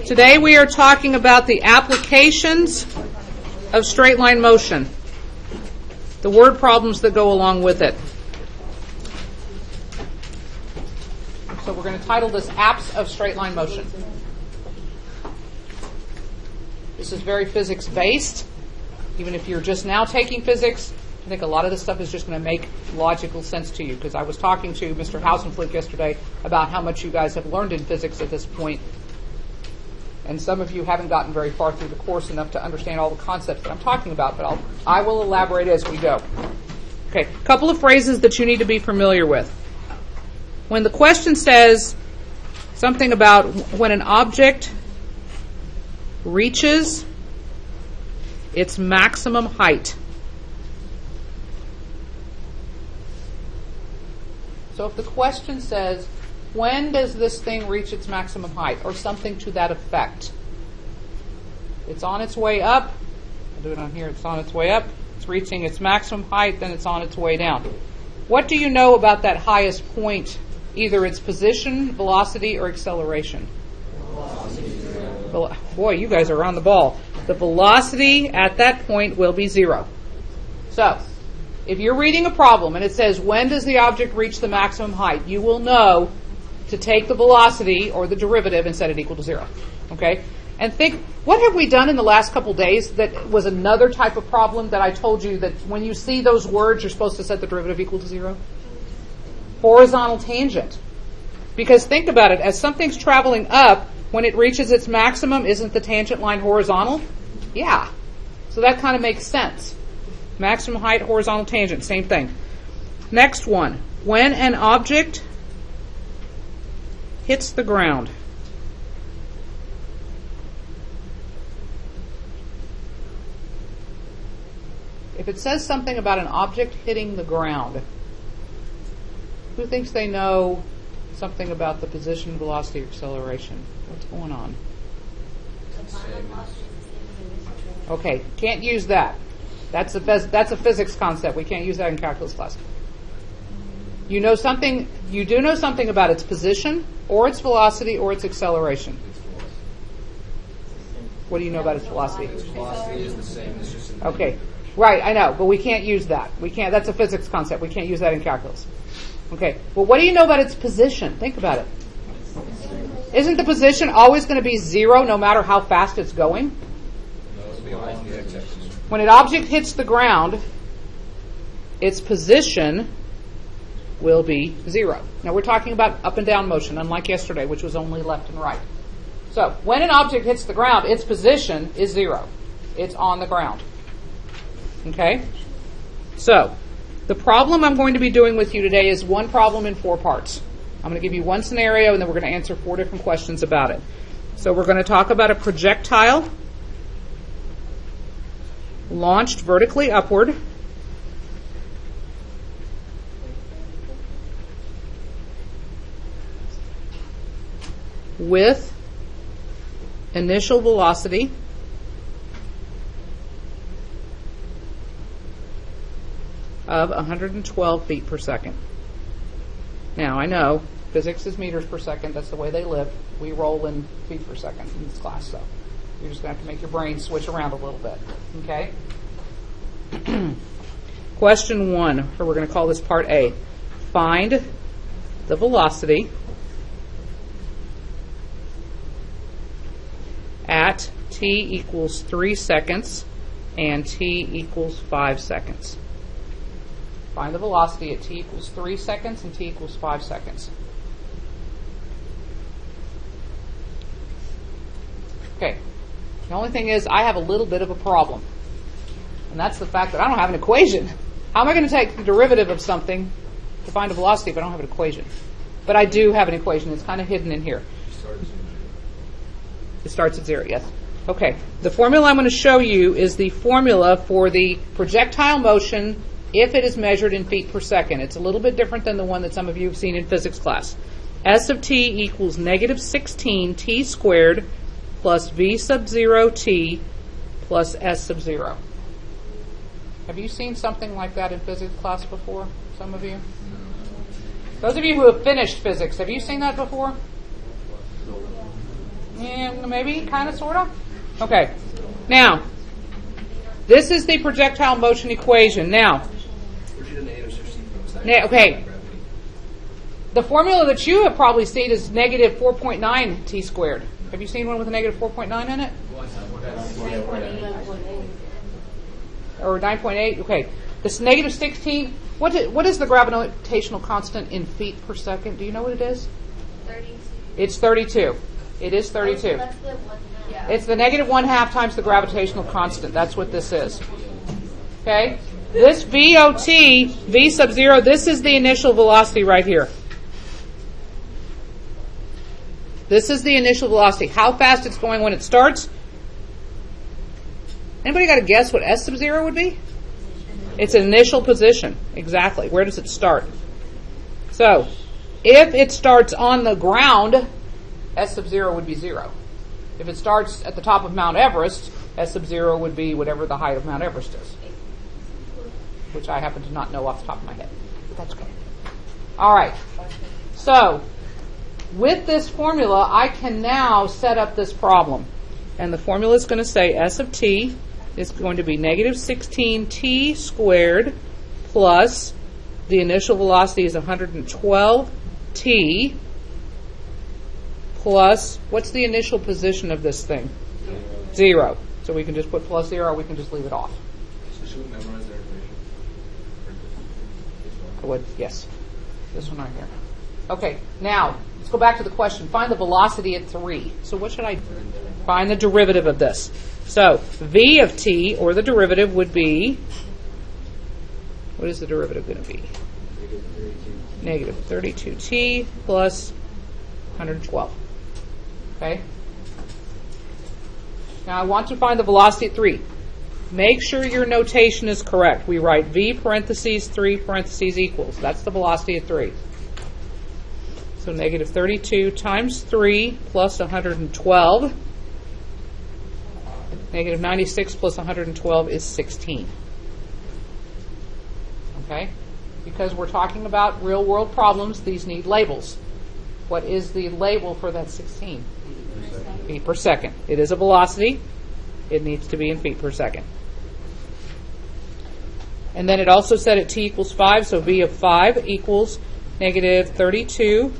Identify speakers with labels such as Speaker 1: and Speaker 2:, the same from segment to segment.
Speaker 1: Today we are talking about the applications of straight line motion, the word problems that go along with it. So we're going to title this Apps of Straight Line Motion. This is very physics based. Even if you're just now taking physics, I think a lot of this stuff is just going to make logical sense to you, because I was talking to Mr. Hausenflick yesterday about how much you guys have learned in physics at this point. And some of you haven't gotten very far through the course enough to understand all the concepts that I'm talking about, but I will elaborate as we go. Okay, a couple of phrases that you need to be familiar with. When the question says something about when an object reaches its maximum height. So if the question says, when does this thing reach its maximum height, or something to that effect? It's on its way up. I'll do it on here. It's on its way up. It's reaching its maximum height, then it's on its way down. What do you know about that highest point, either its position, velocity, or acceleration? Boy, you guys are on the ball. The velocity at that point will be 0. So, if you're reading a problem and it says, when does the object reach the maximum height, you will know to take the velocity or the derivative and set it equal to 0. Okay? And think, what have we done in the last couple days that was another type of problem that I told you that when you see those words, you're supposed to set the derivative equal to 0? Horizontal tangent. Because think about it, as something's traveling up, when it reaches its maximum, isn't the tangent line horizontal? Yeah. So that kind of makes sense. Maximum height, horizontal tangent, same thing. Next one. When an object hits the ground. If it says something about an object hitting the ground, who thinks they know something about the position, velocity, or acceleration? What's going on? Okay, can't use that. That's a physics concept. We can't use that in calculus class. You know something. You do know something about its position, or its velocity, or its acceleration. What do you know about its velocity?
Speaker 2: Its velocity is the same. It's just
Speaker 1: okay, right. I know, but we can't use that. We can't. That's a physics concept. We can't use that in calculus. Okay. Well, what do you know about its position? Think about it. Isn't the position always going to be 0 no matter how fast it's going? When an object hits the ground, its position will be 0. Now we're talking about up and down motion, unlike yesterday, which was only left and right. So when an object hits the ground, its position is 0. It's on the ground. Okay? So the problem I'm going to be doing with you today is one problem in 4 parts. I'm going to give you one scenario, and then we're going to answer 4 different questions about it. So we're going to talk about a projectile launched vertically upward with initial velocity of 112 feet per second. Now, I know physics is meters per second. That's the way they live. We roll in feet per second in this class, so you're just going to have to make your brain switch around a little bit. Okay? Question 1, or we're going to call this part A. Find the velocity at t equals 3 seconds and t equals 5 seconds. Find the velocity at t equals 3 seconds and t equals 5 seconds. Okay. The only thing is I have a little bit of a problem. And that's the fact that I don't have an equation. How am I going to take the derivative of something to find a velocity if I don't have an equation? But I do have an equation. It's kind of hidden in here. It starts at 0, yes. Okay. The formula I'm going to show you is the formula for the projectile motion if it is measured in feet per second. It's a little bit different than the one that some of you have seen in physics class. S of t equals negative 16 t squared plus v sub 0 t plus s sub 0. Have you seen something like that in physics class before, some of you? Those of you who have finished physics, have you seen that before? Yeah, maybe, kind of, sort of. Okay. Now, this is the projectile motion equation. Now,
Speaker 2: Where'd you get the negatives or from?
Speaker 1: okay. The formula that you have probably seen is negative 4.9 t squared. Have you seen one with a negative 4.9 in it? Or 9.8? Okay. This negative 16, what is the gravitational constant in feet per second? Do you know what it is?
Speaker 3: 32.
Speaker 1: It's 32. It is 32.
Speaker 3: That's the 1/2. Yeah.
Speaker 1: It's the negative 1/2 times the gravitational constant. That's what this is. Okay? This VOT, V sub 0, this is the initial velocity right here. This is the initial velocity. How fast it's going when it starts. Anybody got to guess what S sub 0 would be? It's an initial position. Exactly. Where does it start? So, if it starts on the ground, S sub 0 would be 0. If it starts at the top of Mount Everest, S sub 0 would be whatever the height of Mount Everest is, which I happen to not know off the top of my head. But that's okay. All right. So, with this formula, I can now set up this problem. And the formula is going to say S of t is going to be negative 16t squared plus the initial velocity is 112t plus, what's the initial position of this thing? 0. So we can just put plus 0 or we can just leave it off.
Speaker 2: So should we memorize their equation?
Speaker 1: Yes. This one right here. Okay, now, let's go back to the question. Find the velocity at 3. So what should I do? Find the derivative of this. So, v of t, or the derivative, would be, what is the derivative going to be? Negative 32t plus 112. Okay? Now, I want to find the velocity at 3. Make sure your notation is correct. We write v parentheses 3 parentheses equals. That's the velocity at 3. So negative 32 times 3 plus 112. Negative 96 plus 112 is 16. Okay? Because we're talking about real-world problems, these need labels. What is the label for that 16? Feet per second. It is a velocity. It needs to be in feet per second. And then it also said at t equals 5, so v of 5 equals negative 32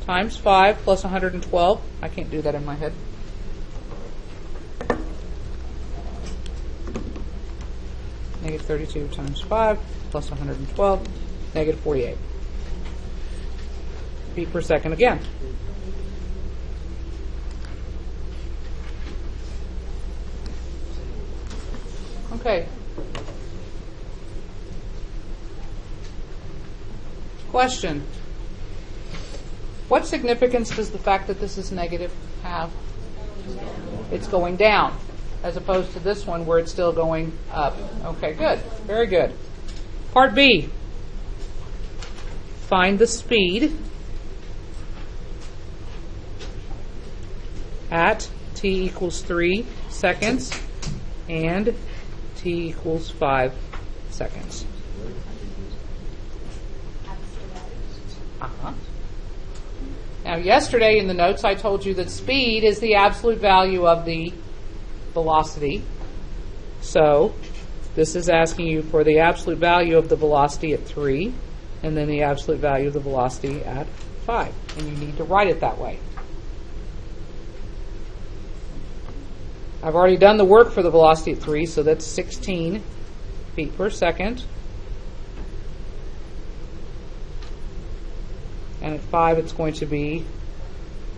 Speaker 1: times 5 plus 112. I can't do that in my head. Negative 32 times 5 plus 112, negative 48. Feet per second again. Okay. Question. What significance does the fact that this is negative have? It's going down, as opposed to this one where it's still going up. Okay, good. Very good. Part B. Find the speed at t equals 3 seconds and t equals 5 seconds. Uh-huh. Now, yesterday in the notes, I told you that speed is the absolute value of the velocity. So, this is asking you for the absolute value of the velocity at 3, and then the absolute value of the velocity at 5. And you need to write it that way. I've already done the work for the velocity at 3, so that's 16 feet per second. And at 5, it's going to be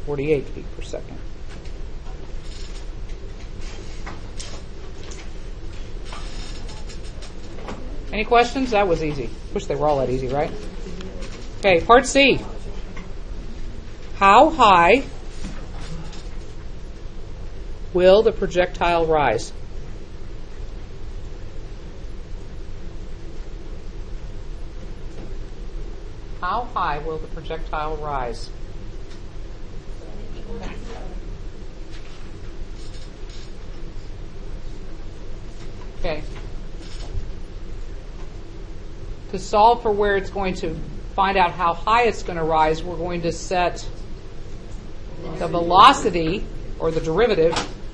Speaker 1: 48 feet per second. Any questions? That was easy. Wish they were all that easy, right? Okay, part C. How high will the projectile rise? How high will the projectile rise? Okay. To solve for where it's going to find out how high it's going to rise, we're going to set the velocity, or the derivative,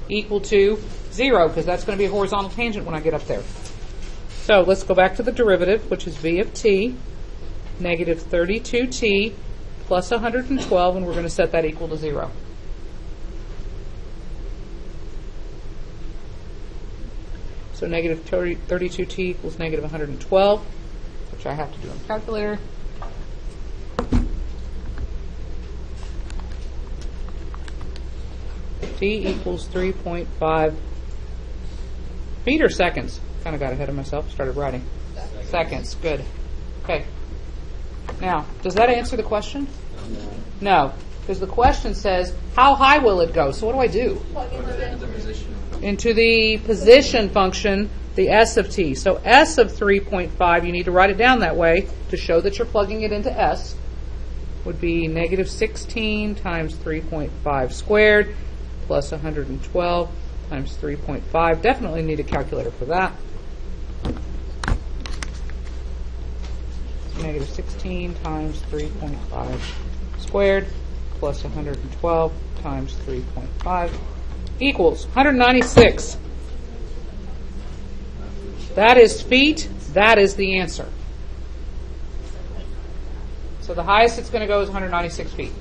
Speaker 1: equal to 0, because that's going to be a horizontal tangent when I get up there. So let's go back to the derivative, which is v of t, negative 32t plus 112, and we're going to set that equal to 0. So negative 32t equals negative 112, which I have to do on the calculator. T equals 3.5 feet or seconds. Kind of got ahead of myself, started writing. Seconds, good. Okay. Now, does that answer the question? No, because the question says, how high will it go? So what do I do? Into the position function, the s of t. So s of 3.5, you need to write it down that way to show that you're plugging it into s, would be negative 16 times 3.5 squared plus 112 times 3.5. Definitely need a calculator for that. Negative 16 times 3.5 squared plus 112 times 3.5 equals 196. That is feet. That is the answer. So the highest it's going to go is 196 feet.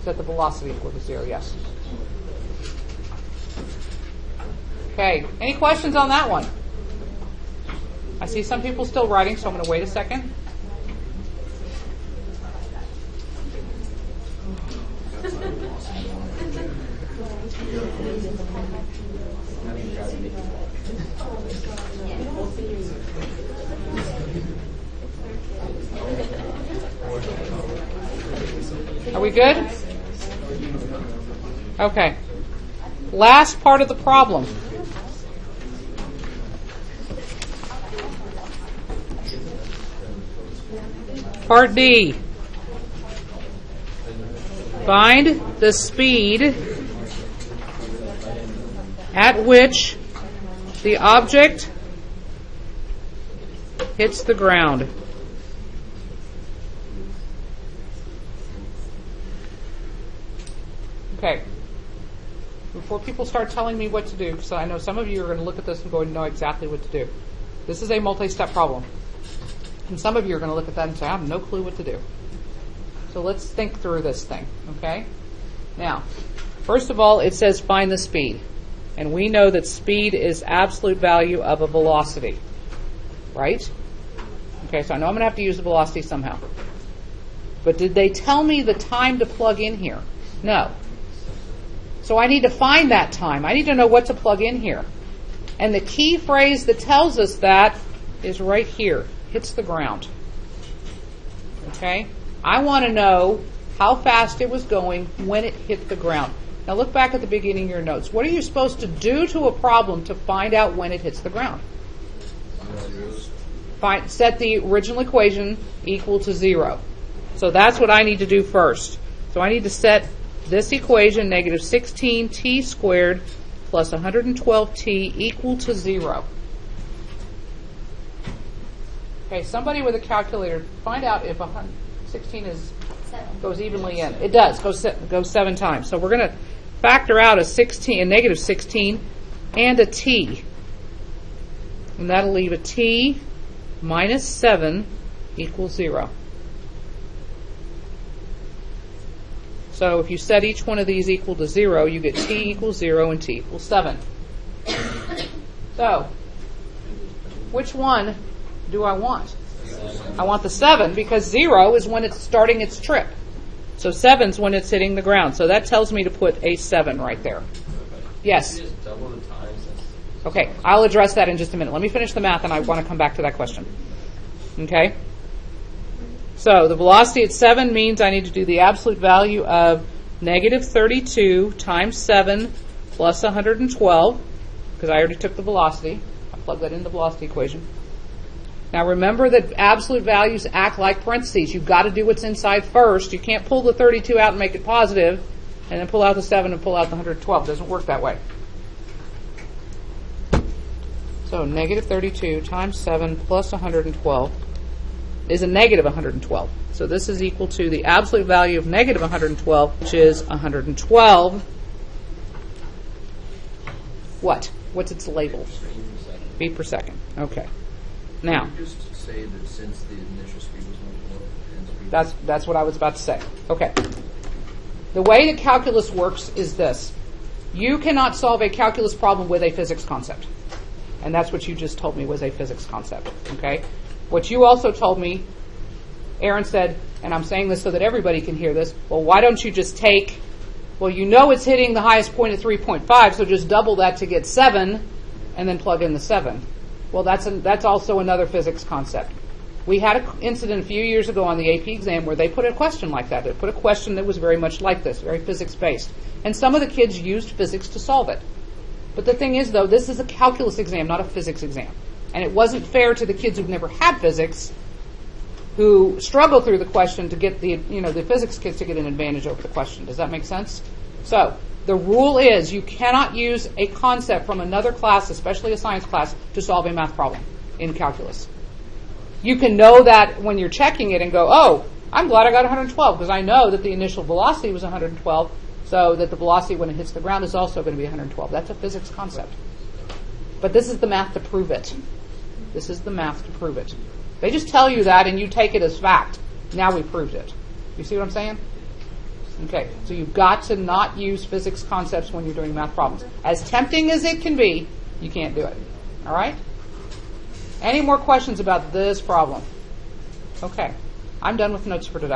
Speaker 1: Set the velocity equal to 0, yes. Okay, any questions on that one? I see some people still writing, so I'm going to wait a second. Are we good? Okay. Last part of the problem. Part D. Find the speed at which the object hits the ground. Okay. Before people start telling me what to do, because I know some of you are going to look at this and go and know exactly what to do. This is a multi-step problem. And some of you are going to look at that and say, I have no clue what to do. So let's think through this thing, okay? Now, first of all, it says find the speed. And we know that speed is absolute value of a velocity, right? Okay, so I know I'm going to have to use the velocity somehow. But did they tell me the time to plug in here? No. So I need to find that time. I need to know what to plug in here. And the key phrase that tells us that is right here. Hits the ground. Okay? I want to know how fast it was going when it hit the ground. Now look back at the beginning of your notes. What are you supposed to do to a problem to find out when it hits the ground? Set the original equation equal to 0. So that's what I need to do first. So I need to set this equation, negative 16t squared plus 112t equal to 0. Okay, somebody with a calculator, find out if 16 goes evenly in. It does, goes 7 times. So we're going to factor out a negative 16 and a t. And that'll leave a t minus 7 equals 0. So if you set each one of these equal to 0, you get t equals 0 and t equals 7. So, which one do I want? I want the 7 because 0 is when it's starting its trip. So 7's when it's hitting the ground. So that tells me to put a 7 right there. Yes? Okay, I'll address that in just a minute. Let me finish the math and I want to come back to that question. Okay? So the velocity at 7 means I need to do the absolute value of negative 32 times 7 plus 112, because I already took the velocity. I plugged that in the velocity equation. Now remember that absolute values act like parentheses. You've got to do what's inside first. You can't pull the 32 out and make it positive, and then pull out the 7 and pull out the 112. It doesn't work that way. So negative 32 times 7 plus 112 is a negative 112. So this is equal to the absolute value of negative 112, which is 112. What? What's its label? Feet per second. Okay. Now,
Speaker 2: Can you just say that since the initial speed was 112,
Speaker 1: that's what I was about to say. Okay. The way that calculus works is this. You cannot solve a calculus problem with a physics concept. And that's what you just told me was a physics concept. Okay? What you also told me, Aaron said, and I'm saying this so that everybody can hear this, well, why don't you just take, well, you know it's hitting the highest point at 3.5, so just double that to get 7, and then plug in the 7. Well, that's also another physics concept. We had an incident a few years ago on the AP exam where they put a question like that. They put a question that was very much like this, very physics-based. And some of the kids used physics to solve it. But the thing is, though, this is a calculus exam, not a physics exam. And it wasn't fair to the kids who've never had physics, who struggle through the question to get the physics kids to get an advantage over the question. Does that make sense? So the rule is you cannot use a concept from another class, especially a science class, to solve a math problem in calculus. You can know that when you're checking it and go, oh, I'm glad I got 112 because I know that the initial velocity was 112, so that the velocity when it hits the ground is also going to be 112. That's a physics concept. But this is the math to prove it. This is the math to prove it. They just tell you that and you take it as fact. Now we proved it. You see what I'm saying? Okay, so you've got to not use physics concepts when you're doing math problems. As tempting as it can be, you can't do it. All right? Any more questions about this problem? Okay, I'm done with notes for today.